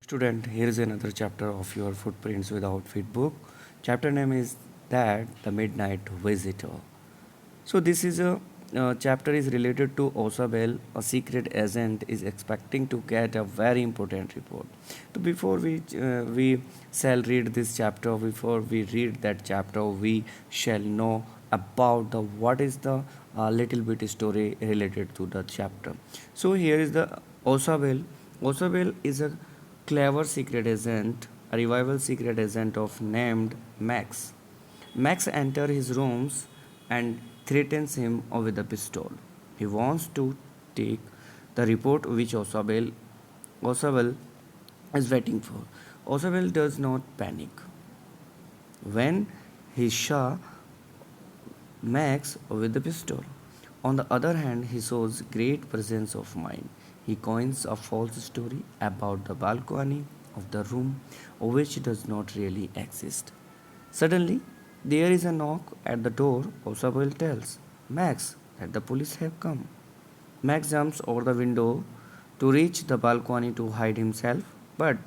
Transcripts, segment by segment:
Student, here is another chapter of your Footprints Without Feet book. Chapter name is that the Midnight Visitor. So this is a chapter is related to Osabel, a secret agent is expecting to get a very important report. So before we shall read this chapter, before we read that chapter, we shall know about the what is the little bit story related to the chapter. So here is the Osabel. Osabel is a clever secret agent, a revival secret agent of named Max. Max enters his rooms and threatens him with a pistol. He wants to take the report which Osabel is waiting for. Osabel does not panic. When he shot Max with the pistol. On the other hand, he shows great presence of mind. He coins a false story about the balcony of the room which does not really exist. Suddenly, there is a knock at the door. Osabel tells Max that the police have come. Max jumps over the window to reach the balcony to hide himself, but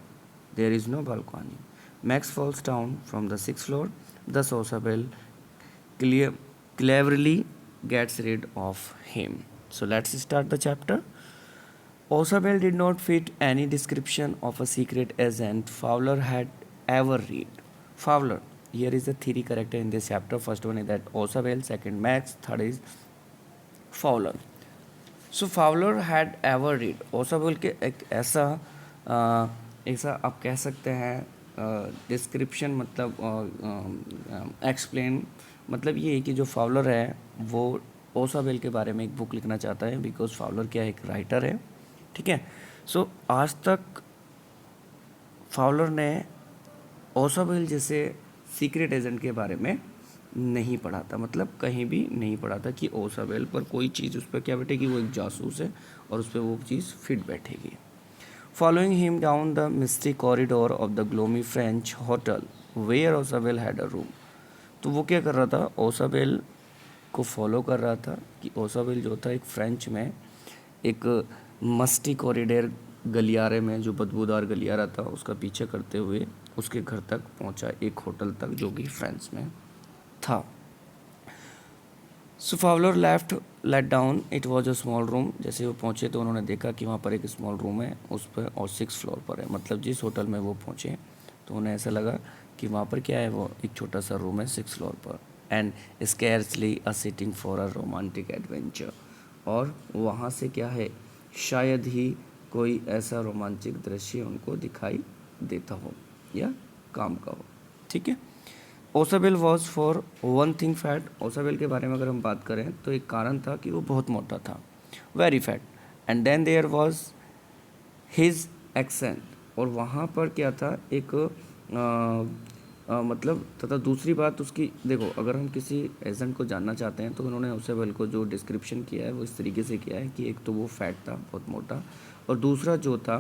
there is no balcony. Max falls down from the sixth floor. Thus, Osabel clear, cleverly gets rid of him. So, let's start the chapter. Osabel did not fit any description of a secret agent Fowler had ever read. Fowler, here is the three character in this chapter. First one is that Osabel, second Max, third is Fowler. So Fowler had ever read Ausable के एक ऐसा ऐसा आप कह सकते हैं description मतलब explain मतलब ये है कि जो फाउलर है वो ओसाबेल के बारे में एक बुक लिखना चाहता है बिकॉज फाउलर क्या है एक राइटर है ठीक है सो आज तक फाउलर ने ओसाबेल जैसे सीक्रेट एजेंट के बारे में नहीं पढ़ा था मतलब कहीं भी नहीं पढ़ा था कि ओसाबेल पर कोई चीज़ उस पर क्या बैठेगी वो एक जासूस है और उस पर वो चीज़ फिट बैठेगी following him down the misty corridor of the gloomy French hotel where Ausable had a room तो वो क्या कर रहा था ओसाबेल को फॉलो कर रहा था कि ओसाबेल जो था एक फ्रेंच में एक मस्टी कॉरिडोर गलियारे में जो बदबूदार गलियारा था उसका पीछे करते हुए उसके घर तक पहुंचा एक होटल तक जो कि फ्रांस में था so Fowler let down it was a small room जैसे वो पहुँचे तो उन्होंने देखा कि वहाँ पर एक स्मॉल रूम है उस पर और 6 फ्लोर पर है मतलब जिस होटल में वो पहुँचे तो उन्हें ऐसा लगा कि वहाँ पर क्या है वो एक छोटा सा रूम है 6 फ्लोर पर and scarcely a sitting for a romantic adventure और वहाँ से क्या है शायद ही कोई ऐसा रोमांटिक दृश्य उनको दिखाई देता हो या काम का हो ठीक है Ausable was for one thing fat Ausable के बारे में अगर हम बात करें तो एक कारण था कि वो बहुत मोटा था very fat and then there was his accent और वहाँ पर क्या था एक मतलब तथा दूसरी बात उसकी देखो अगर हम किसी एजेंट को जानना चाहते हैं तो उन्होंने ओसाबेल को जो डिस्क्रिप्शन किया है वो इस तरीके से किया है कि एक तो वो फैट था बहुत मोटा और दूसरा जो था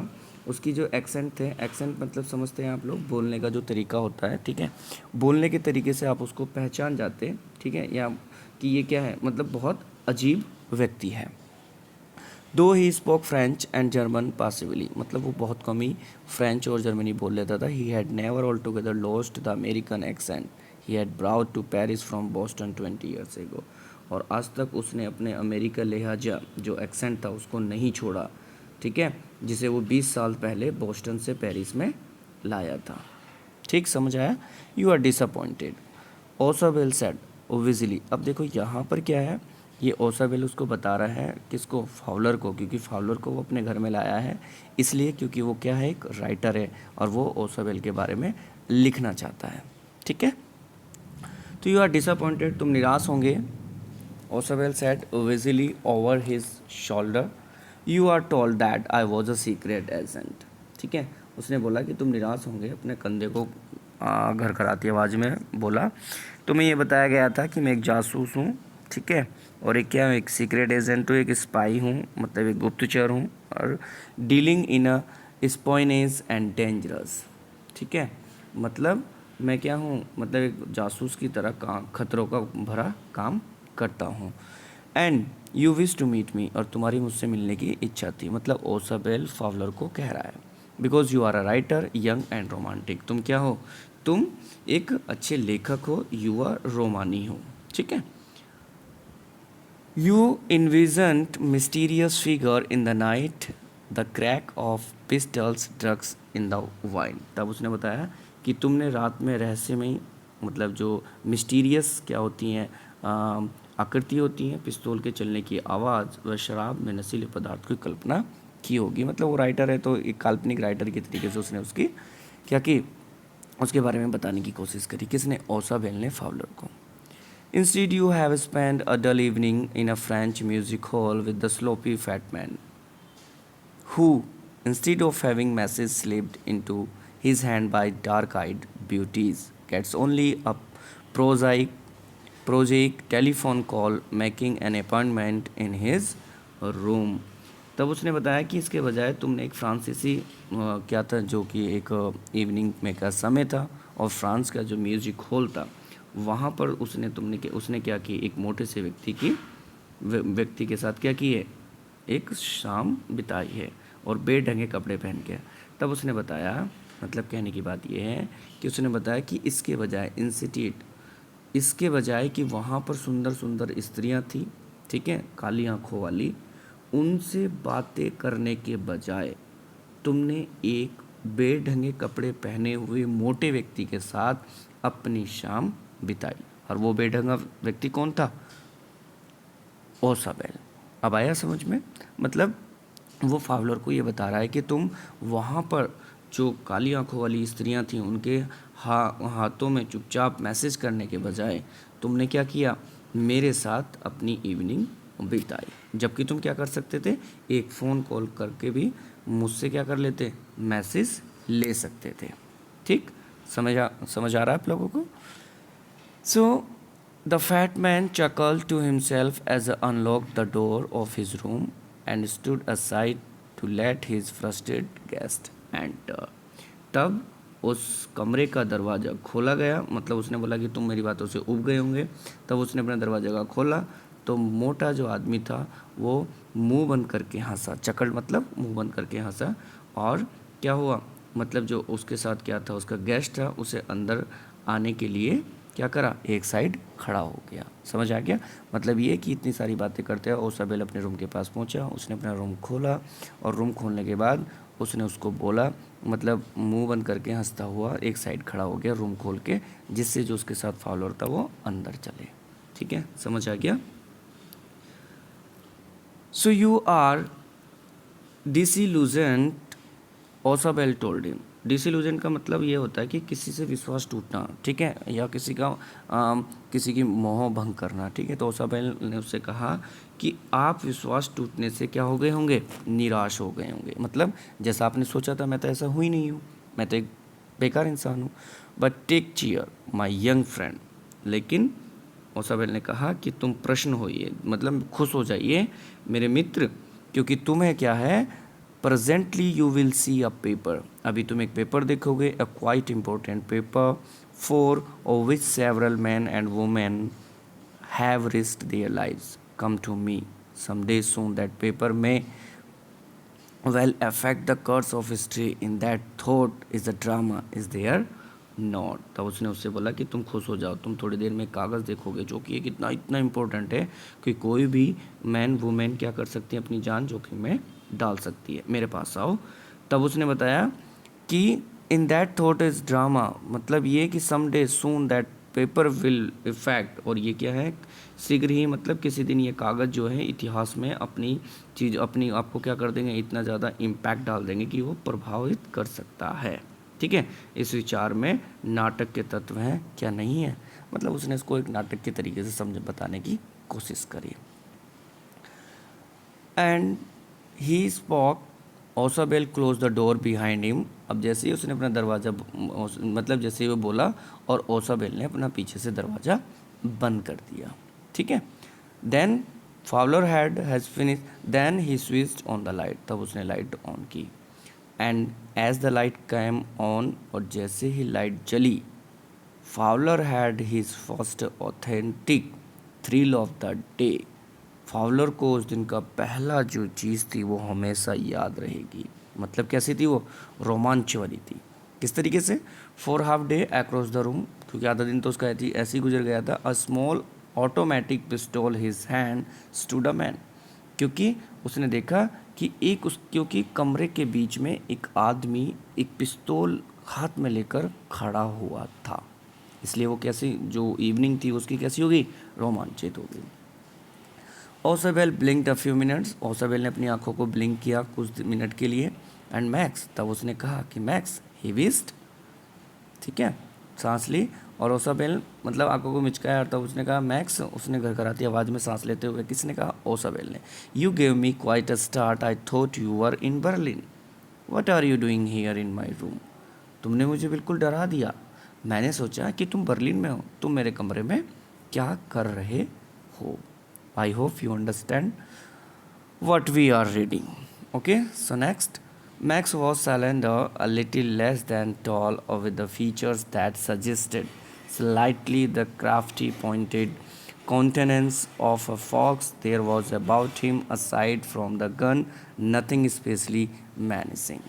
उसकी जो एक्सेंट थे एक्सेंट मतलब समझते हैं आप लोग बोलने का जो तरीका होता है ठीक है बोलने के तरीके से आप उसको पहचान जाते हैं ठीक है या कि ये क्या है मतलब बहुत अजीब व्यक्ति है दो he spoke French and German possibly मतलब वो बहुत कम ही फ्रेंच और जर्मनी बोल लेता था he had never all together lost the American accent he had brought to Paris from Boston 20 years ago और आज तक उसने अपने अमेरिका लिहाजा जो एक्सेंट था उसको नहीं छोड़ा ठीक है जिसे वो 20 साल पहले बोस्टन से पेरिस में लाया था ठीक समझ आया यू आर डिसअपॉइंटेड ओसाबेल सेड ओविजली अब देखो यहाँ पर क्या है ये ओसाबेल उसको बता रहा है किसको फाउलर को क्योंकि फाउलर को वो अपने घर में लाया है इसलिए क्योंकि वो क्या है एक राइटर है और वो ओसाबेल के बारे में लिखना चाहता है ठीक है तो यू आर डिसअपॉइंटेड तुम निराश होंगे Ausable said obviously over his shoulder you are told that I was a secret agent ठीक है उसने बोला कि तुम निराश होंगे अपने कंधे को घर कराती आवाज़ में बोला तुम्हें ये बताया गया था कि मैं एक जासूस हूँ ठीक है और एक क्या एक सीक्रेट एजेंट हूँ एक स्पाई हूँ मतलब एक गुप्तचर हूँ और dealing in espionage and dangerous ठीक है मतलब मैं क्या हूँ मतलब एक जासूस की तरह काम खतरों का भरा काम करता हूँ and you wish to meet me और तुम्हारी मुझसे मिलने की इच्छा थी मतलब ओसाबेल फावलर को कह रहा है because you are a writer young and romantic. तुम क्या हो? तुम एक अच्छे लेखक हो, यू आर रोमानी हो। ठीक है। You envisioned mysterious figure in the night, the crack of pistols, drugs in the wine। तब उसने बताया कि तुमने रात में रहस्यमयी, मतलब जो मिस्टीरियस क्या होती हैं, आकृति होती हैं, पिस्तौल के चलने की आवाज़ व शराब में नशीले पदार्थ की कल्पना की होगी। मतलब वो राइटर है तो एक काल्पनिक राइटर के तरीके से उसने उसकी क्या की, उसके बारे में बताने की कोशिश करी। किसने? ओसाबेल ने फावलर को। Instead, you have spent a dull evening in a French music hall with the sloppy fat man, who, instead of having masses slipped into his hand by dark-eyed beauties, gets only a prosaic, prosaic telephone call making an appointment in his room। तब उसने बताया कि इसके बजाय तुमने एक फ्रांसीसी क्या था, जो कि एक इवनिंग में का समय था और फ्रांस का जो म्यूजिक हॉल था वहाँ पर उसने क्या की, एक मोटे से व्यक्ति के साथ क्या की है, एक शाम बिताई है और बेढंगे कपड़े पहन के। तब उसने बताया, मतलब कहने की बात यह है कि उसने बताया कि इसके बजाय इसके बजाय कि वहाँ पर सुंदर सुंदर स्त्रियाँ थी, ठीक है, काली आंखों वाली, उनसे बातें करने के बजाय तुमने एक बेढंगे कपड़े पहने हुए मोटे व्यक्ति के साथ अपनी शाम बिताई। और वो बेढंगा व्यक्ति कौन था? ओसाबेल। अब आया समझ में? मतलब वो फावलर को ये बता रहा है कि तुम वहाँ पर जो काली आंखों वाली स्त्रियाँ थीं उनके हाथों में चुपचाप मैसेज करने के बजाय तुमने क्या किया, मेरे साथ अपनी इवनिंग बिताई। जबकि तुम क्या कर सकते थे, एक फ़ोन कॉल करके भी मुझसे क्या कर लेते, मैसेज ले सकते थे। ठीक, समझ आ रहा है आप लोगों को? So the fat man chuckled to himself as he unlocked the door of his room and stood aside to let his frustrated guest enter। तब उस कमरे का दरवाज़ा खोला गया, मतलब उसने बोला कि तुम मेरी बातों से उब गए होंगे। तब उसने अपने दरवाजे का खोला तो मोटा जो आदमी था वो मुंह बंद करके हंसा। चकल मतलब मुंह बंद करके हंसा। और क्या हुआ, मतलब जो उसके साथ क्या था, उसका गेस्ट था, उसे अंदर आने के लिए क्या करा, एक साइड खड़ा हो गया। समझ आ गया? मतलब ये कि इतनी सारी बातें करते हैं ओसाबेल अपने रूम के पास पहुंचा, उसने अपना रूम खोला और रूम खोलने के बाद उसने उसको बोला, मतलब मुंह बंद करके हंसता हुआ एक साइड खड़ा हो गया रूम खोल के, जिससे जो उसके साथ फावलर था वो अंदर चले। ठीक है, समझ आ गया? So you are disillusioned, Ausable told him. Disillusion का मतलब ये होता है कि किसी से विश्वास टूटना, ठीक है, या किसी की मोह भंग करना। ठीक है, तो ओसाबेल ने उससे कहा कि आप विश्वास टूटने से क्या हो गए होंगे, निराश हो गए होंगे। मतलब जैसा आपने सोचा था, मैं तो ऐसा हुई नहीं हूँ, मैं तो एक बेकार इंसान हूँ। But take cheer my young friend, लेकिन ओसाबेल ने कहा कि तुम प्रश्न होइए, मतलब खुश हो जाइए मेरे मित्र, क्योंकि तुम्हें क्या है, presently you will see a paper, अभी तुम एक पेपर देखोगे, a quite important paper for of which several man and women have risked their lives come to me someday soon। that paper may well affect the course of history in that thought is the drama is there not। तब उसने उससे बोला कि तुम खुश हो जाओ, तुम थोड़ी देर में कागज़ देखोगे जो कि एक इतना इम्पोर्टेंट है कि कोई भी मैन वुमेन क्या कर सकती है, अपनी जान जोखिम में डाल सकती है, मेरे पास आओ। तब उसने बताया कि in that thought is drama, मतलब ये कि some day soon that paper will effect, और ये क्या है, शीघ्र ही, मतलब किसी दिन ये कागज़ जो है इतिहास में अपनी आपको क्या कर देंगे, इतना ज़्यादा इम्पैक्ट डाल देंगे कि वो प्रभावित कर सकता है। ठीक है, इस विचार में नाटक के तत्व हैं क्या नहीं है, मतलब उसने इसको एक नाटक के तरीके से बताने की कोशिश करी। And he spoke, Ausable close the door behind him. अब जैसे ही उसने अपना दरवाज़ा, मतलब जैसे ही वो बोला और ओसाबेल ने अपना पीछे से दरवाज़ा बंद कर दिया। ठीक है, then Fowler has finish, then he switched on the light, तब उसने लाइट ऑन की। And as the light came on, और जैसे ही लाइट जली, Fowler had his first authentic thrill of the day. Fowler को उस दिन का पहला जो चीज़ थी वो हमेशा याद रहेगी। मतलब कैसी थी वो, रोमांच वाली थी। किस तरीके से, for half day across the room, क्योंकि आधा दिन तो उसका ऐसे ही गुजर गया था, a small automatic pistol his hand stood a man, क्योंकि उसने देखा कि क्योंकि कमरे के बीच में एक आदमी एक पिस्तौल हाथ में लेकर खड़ा हुआ था, इसलिए वो कैसी जो इवनिंग थी उसकी कैसी हो गई, रोमांचित हो गई। ओसाबेल ब्लिंक्ड अ फ्यू मिनट्स, ओसाबेल ने अपनी आंखों को ब्लिंक किया कुछ मिनट के लिए, एंड मैक्स, तब उसने कहा कि मैक्स ही विस्ड, ठीक है, सांस ली, और ओसाबेल मतलब आंखों को मिचकाया, और तब उसने कहा मैक्स, उसने घरघराती आवाज़ में सांस लेते हुए, किसने कहा, ओसाबेल ने, you gave me quite a start, I thought you were in Berlin, what are you doing here in my room, तुमने मुझे बिल्कुल डरा दिया, मैंने सोचा कि तुम बर्लिन में हो, तुम मेरे कमरे में क्या कर रहे हो। I hope you understand what we are reading. Okay, so next, Max was slender, a little less than tall, or with the features that suggested slightly the crafty, pointed countenance of a fox. There was about him, aside from the gun, nothing especially menacing.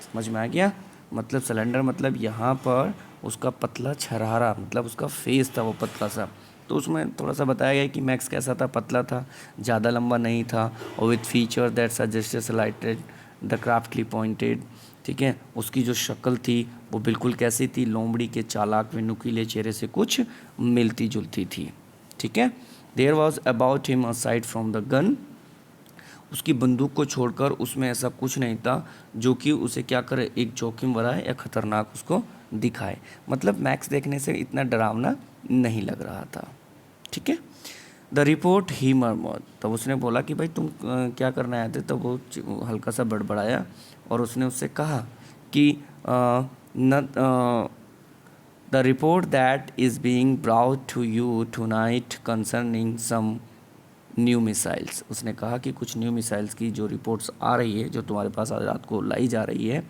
समझ में आ गया, मतलब cylinder मतलब यहाँ पर उसका पतला छरहरा, मतलब उसका फेस था वो पतला सा, तो उसमें थोड़ा सा बताया गया कि मैक्स कैसा था, पतला था, ज़्यादा लंबा नहीं था, और with feature that suggested slighted the craftly pointed, ठीक है, उसकी जो शक्ल थी वो बिल्कुल कैसी थी, लोमड़ी के चालाक व नुकीले चेहरे से कुछ मिलती जुलती थी, ठीक है। There was about him aside from the gun, उसकी बंदूक को छोड़कर उसमें ऐसा कुछ नहीं था जो कि उसे क्या करे, एक जोखिम भरा या खतरनाक उसको दिखाए, मतलब मैक्स देखने से इतना डरावना नहीं लग रहा था, ठीक है। द रिपोर्ट ही मर्मर्ड, तब उसने बोला कि भाई तुम क्या करने आए थे, तब वो हल्का सा बड़बड़ाया, और उसने उससे कहा कि न the report that is being brought to you tonight concerning some new missiles, उसने कहा कि कुछ न्यू मिसाइल्स की जो रिपोर्ट्स आ रही है, जो तुम्हारे पास आज रात को लाई जा रही है,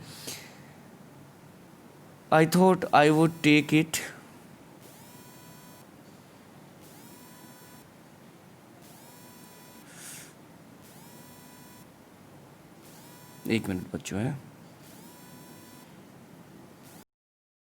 I thought I would take it, एक मिनट बच्चों है,